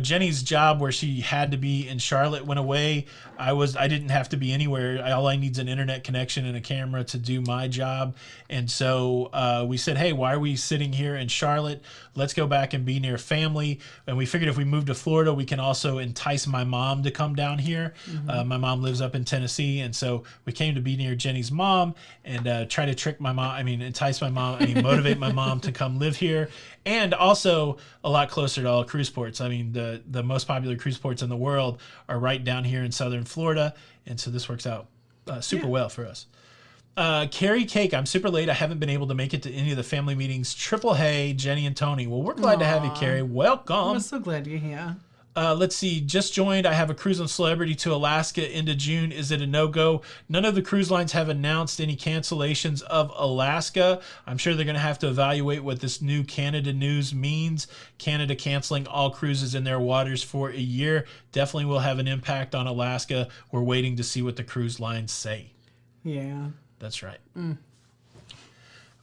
Jenny's job where she had to be in Charlotte went away. I didn't have to be anywhere. All I need is an internet connection and a camera to do my job. And so we said, hey, why are we sitting here in Charlotte? Let's go back and be near family. And we figured if we moved to Florida, we can also entice my mom to come down here. My mom lives up in Tennessee. And so we came to be near Jenny's mom and try to trick my mom. Entice my mom. Motivate my mom to come live here. And also a lot closer to all cruise ports. The most popular cruise ports in the world are right down here in southern Florida. And so this works out super well for us. Carrie Cake, I'm super late. I haven't been able to make it to any of the family meetings. Triple hey, Jenny and Tony. Well, we're glad to have you, Carrie. Welcome. I'm so glad you're here. Let's see. Just joined. I have a cruise on Celebrity to Alaska into June. Is it a no-go? None of the cruise lines have announced any cancellations of Alaska. I'm sure they're going to have to evaluate what this new Canada news means. Canada canceling all cruises in their waters for a year definitely will have an impact on Alaska. We're waiting to see what the cruise lines say. Yeah. That's right.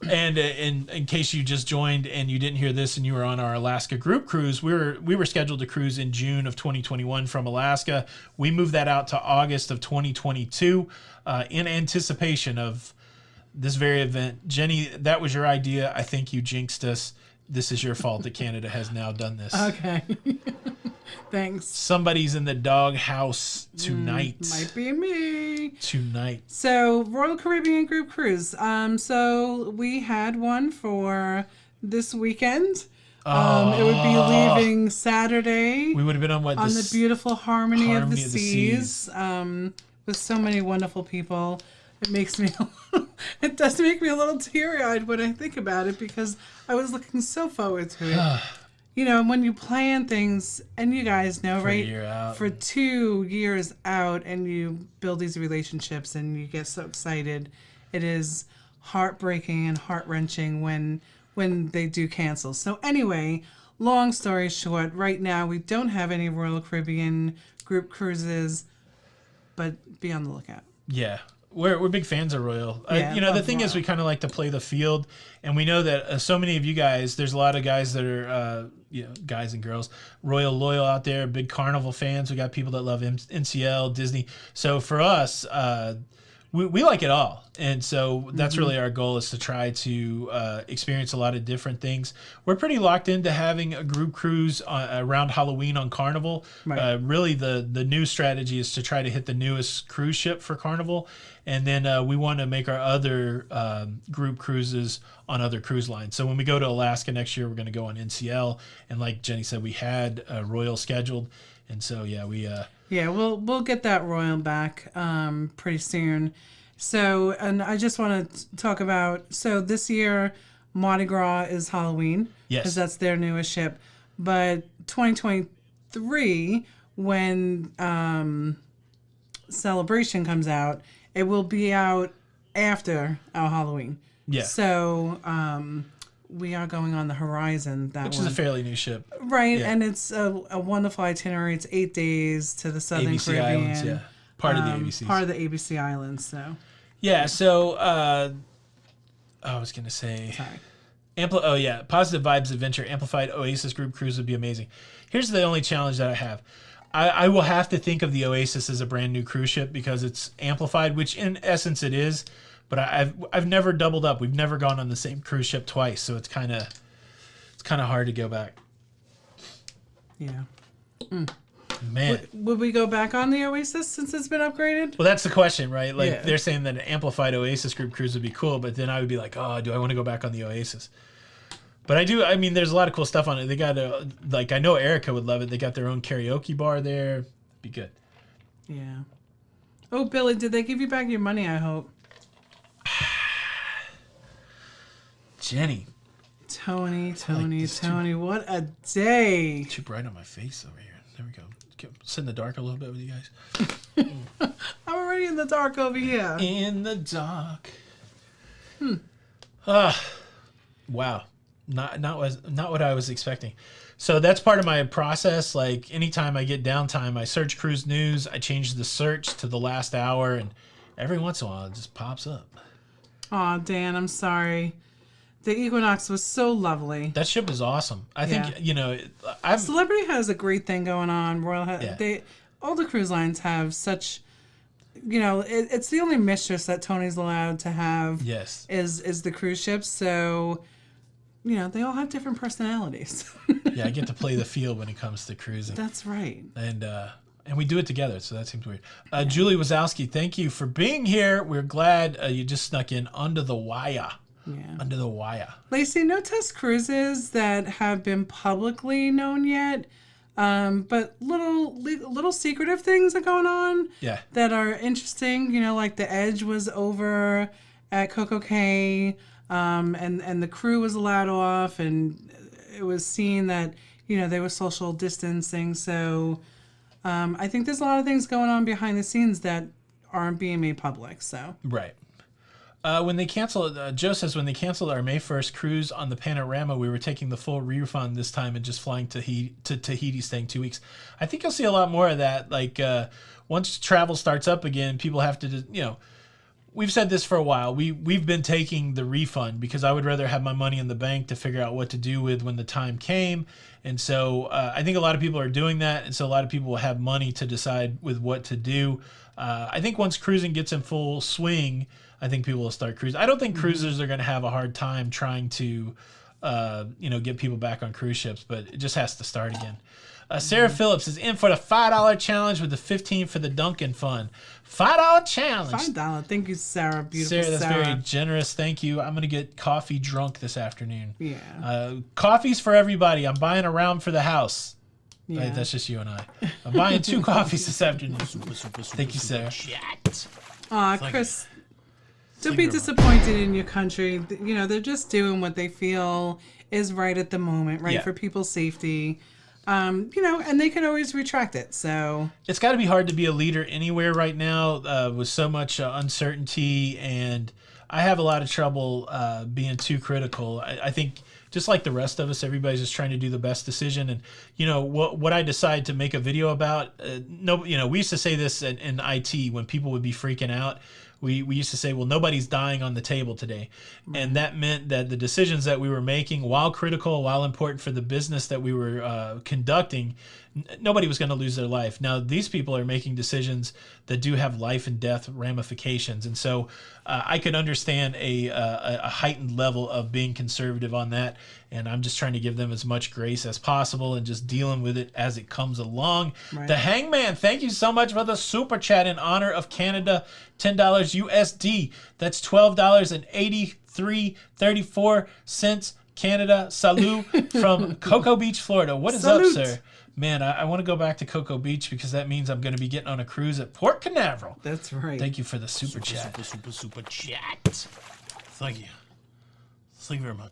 And in case you just joined and you didn't hear this and you were on our Alaska group cruise, we were scheduled to cruise in June of 2021 from Alaska. We moved that out to August of 2022 in anticipation of this very event. Jenny, that was your idea. I think you jinxed us. This is your fault that Canada has now done this. Okay. Thanks. Somebody's in the doghouse tonight. Might be me. Tonight. So, Royal Caribbean Group Cruise. So we had one for this weekend. It would be leaving Saturday. We would have been on the beautiful Harmony of the Seas. With so many wonderful people. It makes me, it does make me a little teary-eyed when I think about it because I was looking so forward to it. you know, when you plan things, and you guys know, For a right? year out. For 2 years out, and you build these relationships, and you get so excited, it is heartbreaking and heart-wrenching when they do cancel. So anyway, long story short, right now we don't have any Royal Caribbean group cruises, but be on the lookout. Yeah. We're big fans of Royal. Yeah, You know, the love thing is, Royal. we kind of like to play the field, and we know that so many of you guys, there's a lot of guys that are, you know, guys and girls, Royal loyal out there, big Carnival fans. We got people that love NCL, Disney. So for us, we like it all. And so that's really our goal, is to try to experience a lot of different things. We're pretty locked into having a group cruise around Halloween on Carnival. Right. Really, the new strategy is to try to hit the newest cruise ship for Carnival. And then we want to make our other group cruises on other cruise lines. So when we go to Alaska next year, we're going to go on NCL. And like Jenny said, we had Royal scheduled. And so, yeah, we... Yeah, we'll get that Royal back pretty soon. So, and I just want to talk about, so this year, Mardi Gras is Halloween. Yes. Because that's their newest ship. But 2023, when Celebration comes out, it will be out after our Halloween. Yeah. So, we are going on the Horizon, Which is a fairly new ship. Right, Yeah. and it's a wonderful itinerary. It's 8 days to the Southern ABC Caribbean. Islands, yeah. Part of the ABCs. Part of the ABC Islands, so. Yeah, so I was going to say... Sorry. Positive Vibes Adventure Amplified Oasis Group Cruise would be amazing. Here's the only challenge that I have. I will have to think of the Oasis as a brand new cruise ship because it's amplified, which in essence it is. But I've never doubled up. We've never gone on the same cruise ship twice, so it's kind of hard to go back. Yeah. Man. Would we go back on the Oasis since it's been upgraded? Well, that's the question, right? Like Yeah. they're saying that an amplified Oasis group cruise would be cool, but then I would be like, oh, do I want to go back on the Oasis? But I do. I mean, there's a lot of cool stuff on it. They got I know Erica would love it. They got their own karaoke bar there. Be good. Yeah. Oh, Billy, did they give you back your money, I hope? Jenny. Tony, this too. what a day. Too bright on my face over here. There we go. Sit in the dark a little bit with you guys. I'm already in the dark over here. In the dark. Wow. Not what I was expecting. So that's part of my process. Like anytime I get downtime, I search cruise news. I change the search to the last hour, and every once in a while it just pops up. Aw, Dan, I'm sorry. The Equinox was so lovely. That ship is awesome. I think, Yeah. you know, Celebrity has a great thing going on. Yeah. All the cruise lines have such, you know, it's the only mistress that Tony's allowed to have. Yes. Is the cruise ships. So, you know, they all have different personalities. Yeah, I get to play the field when it comes to cruising. That's right. And we do it together, so that seems weird. Julie Wazowski, thank you for being here. We're glad you just snuck in under the wire. Yeah. Under the wire. Lacey, no test cruises that have been publicly known yet, but little secretive things are going on. Yeah. That are interesting. You know, like the Edge was over at Coco Cay, and the crew was allowed off, and it was seen that, you know, they were social distancing. So I think there's a lot of things going on behind the scenes that aren't being made public. So Right. When they canceled, Joe says, when they canceled our May 1st cruise on the Panorama, we were taking the full refund this time and just flying to Tahiti, staying 2 weeks. I think you'll see a lot more of that. Like once travel starts up again, people have to, you know, we've said this for a while. We've been taking the refund because I would rather have my money in the bank to figure out what to do with when the time came. And so I think a lot of people are doing that. And so a lot of people will have money to decide with what to do. I think once cruising gets in full swing, I think people will start cruising. I don't think cruisers are going to have a hard time trying to, you know, get people back on cruise ships, but it just has to start again. Sarah Phillips is in for the $5 challenge with the 15 for the Duncan Fund. $5 challenge. $5. Thank you, Sarah. Beautiful Sarah, that's Sarah. very generous. Thank you. I'm going to get coffee drunk this afternoon. Yeah. Coffee's for everybody. I'm buying a round for the house. Yeah. That's just you and I. I'm buying 2 coffees this afternoon. Thank you, Sarah. Aw, Chris. Don't be disappointed in your country. You know, they're just doing what they feel is right at the moment, right? Yeah. For people's safety. You know, and they can always retract it. So it's got to be hard to be a leader anywhere right now with so much uncertainty, and I have a lot of trouble being too critical. I think just like the rest of us, everybody's just trying to do the best decision. And you know what I decide to make a video about. You know, we used to say this in IT when people would be freaking out. We used to say, well, nobody's dying on the table today. And that meant that the decisions that we were making, while critical, while important for the business that we were conducting, nobody was going to lose their life. Now, these people are making decisions that do have life and death ramifications. And so I could understand a heightened level of being conservative on that. And I'm just trying to give them as much grace as possible and just dealing with it as it comes along. Right. The Hangman, thank you so much for the super chat in honor of Canada, $10 USD. That's $12.8334 Canada. Salut from Cocoa Beach, Florida. What is Salute. up, sir? Man, I want to go back to Cocoa Beach because that means I'm going to be getting on a cruise at Port Canaveral. that's right. Thank you for the super chat. Super chat. Thank you. Thank you very much.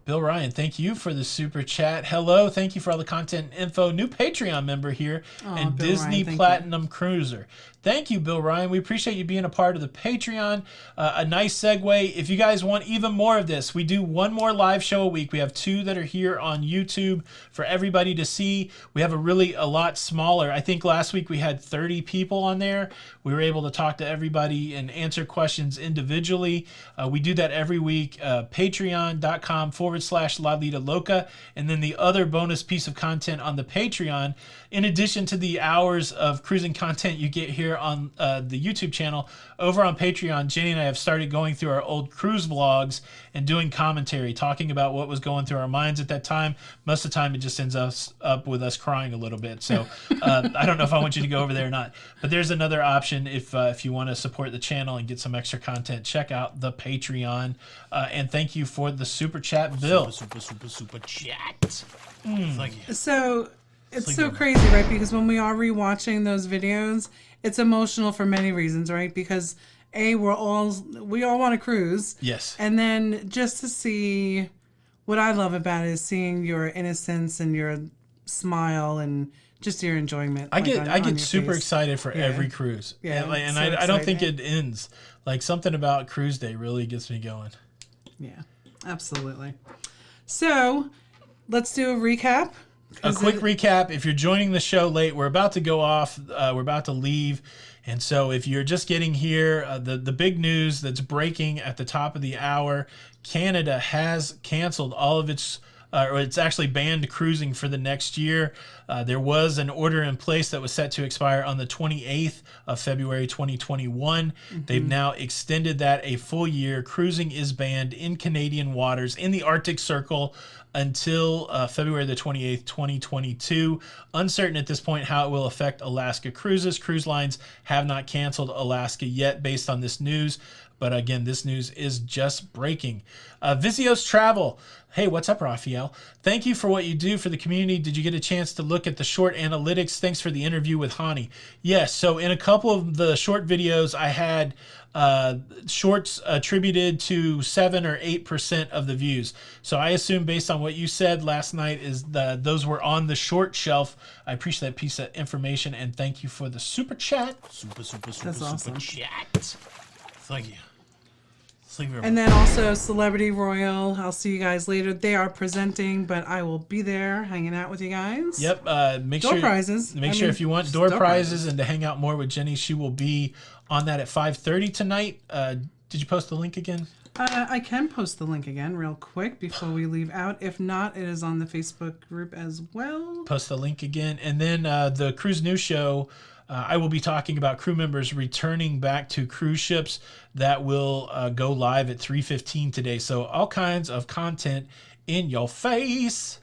Bill Ryan, thank you for the super chat. Hello, thank you for all the content and info. New Patreon member here, and Bill Disney Ryan, thank Platinum Cruiser. Thank you, Bill Ryan. We appreciate you being a part of the Patreon. A nice segue. If you guys want even more of this, we do one more live show a week. We have 2 that are here on YouTube for everybody to see. We have a lot smaller. I think last week we had 30 people on there. We were able to talk to everybody and answer questions individually. We do that every week. Patreon.com/Lido Loca. And then the other bonus piece of content on the Patreon, in addition to the hours of cruising content you get here on the YouTube channel, over on Patreon, Jenny and I have started going through our old cruise vlogs and doing commentary, talking about what was going through our minds at that time. Most of the time, it just ends up with us crying a little bit. So I don't know if I want you to go over there or not. But there's another option if you want to support the channel and get some extra content. Check out the Patreon. And thank you for the super chat, Bill. Super chat. Thank you. So it's so crazy, right? Because when we are rewatching those videos, it's emotional for many reasons, right? Because we all want to cruise. Yes. And then just to see, what I love about it is seeing your innocence and your smile and just your enjoyment. I like, on get your super face. excited for every cruise. Yeah, And so I don't think exciting. it ends. Like something about cruise day really gets me going. Yeah, absolutely. So let's do a recap. A quick recap. If you're joining the show late, we're about to go off. We're about to leave. And so if you're just getting here, the big news that's breaking at the top of the hour, Canada has canceled all of its, or it's actually banned cruising for the next year. There was an order in place that was set to expire on the 28th of February 2021. They've now extended that a full year. Cruising is banned in Canadian waters in the Arctic Circle until February the 28th, 2022. Uncertain at this point how it will affect Alaska cruises. Cruise lines have not canceled Alaska yet based on this news. But again, this news is just breaking. Vizios Travel. Hey, what's up, Raphael? Thank you for what you do for the community. Did you get a chance to look at the short analytics? Thanks for the interview with Hani. Yes, so in a couple of the short videos, I had shorts attributed to 7 or 8% of the views. So I assume based on what you said last night is those were on the short shelf. I appreciate that piece of information, and thank you for the super chat. That's awesome. Chat. Thank you. Thank you very much. And then also Celebrity Royal. I'll see you guys later. They are presenting, but I will be there hanging out with you guys. Yep. Make Door sure prizes. Make I sure mean, if you want just door door prizes prizes. and to hang out more with Jenny, she will be on that at 5:30 tonight. Did you post the link again? I can post the link again real quick before we leave out. If not, it is on the Facebook group as well. Post the link again. And then the Cruise News Show, I will be talking about crew members returning back to cruise ships. That will go live at 3:15 today. So all kinds of content in your face.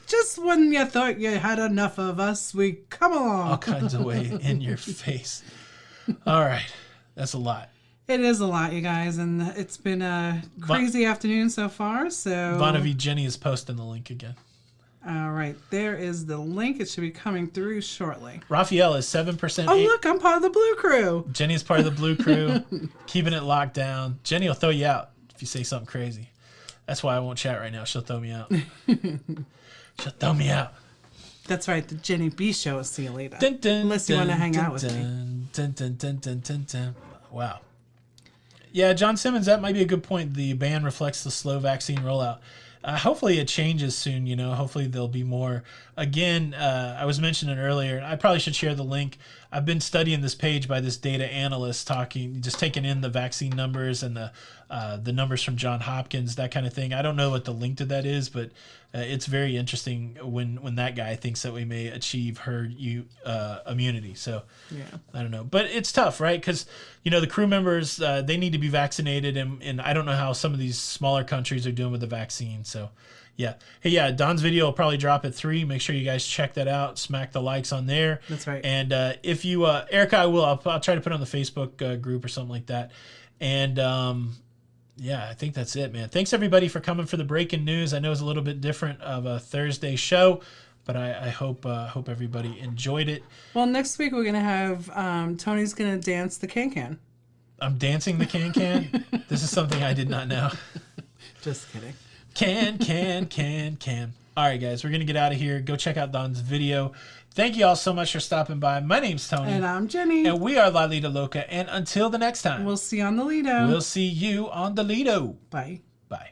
Just when you thought you had enough of us, we come along. All kinds of way in your face. All right. That's a lot. It is a lot, you guys, and it's been a crazy afternoon so far. So Bonavie Jenny is posting the link again. All right, there is the link. It should be coming through shortly. Raphael is 7%. Oh, look, I'm part of the Blue Crew. Jenny is part of the Blue Crew, keeping it locked down. Jenny will throw you out if you say something crazy. That's why I won't chat right now. She'll throw me out. She'll throw me out. That's right, the Jenny B Show. Will see you later. Dun, dun, Unless you want to hang out with me. Dun, dun, dun, dun, dun, dun. Wow. Yeah, John Simmons, that might be a good point. The ban reflects the slow vaccine rollout. Hopefully it changes soon, you know. Hopefully there'll be more. Again, I was mentioning earlier, I probably should share the link. I've been studying this page by this data analyst just taking in the vaccine numbers and the numbers from Johns Hopkins, that kind of thing. I don't know what the link to that is, but it's very interesting when that guy thinks that we may achieve herd immunity. So yeah, I don't know, but it's tough, right? Because the crew members they need to be vaccinated, and I don't know how some of these smaller countries are doing with the vaccine. So yeah, hey, yeah, Don's video will probably drop at 3. Make sure you guys check that out. Smack the likes on there. That's right. And if you, Erica, I'll try to put it on the Facebook group or something like that. And yeah, I think that's it, man. Thanks everybody for coming for the breaking news. I know it's a little bit different of a Thursday show, but I hope everybody enjoyed it. Well, next week we're gonna have Tony's gonna dance the can. I'm dancing the can. This is something I did not know. Just kidding. Can. All right, guys, we're going to get out of here. Go check out Don's video. Thank you all so much for stopping by. My name's Tony. And I'm Jenny. And we are Lido Loca. And until the next time, we'll see you on the Lido. We'll see you on the Lido. Bye. Bye.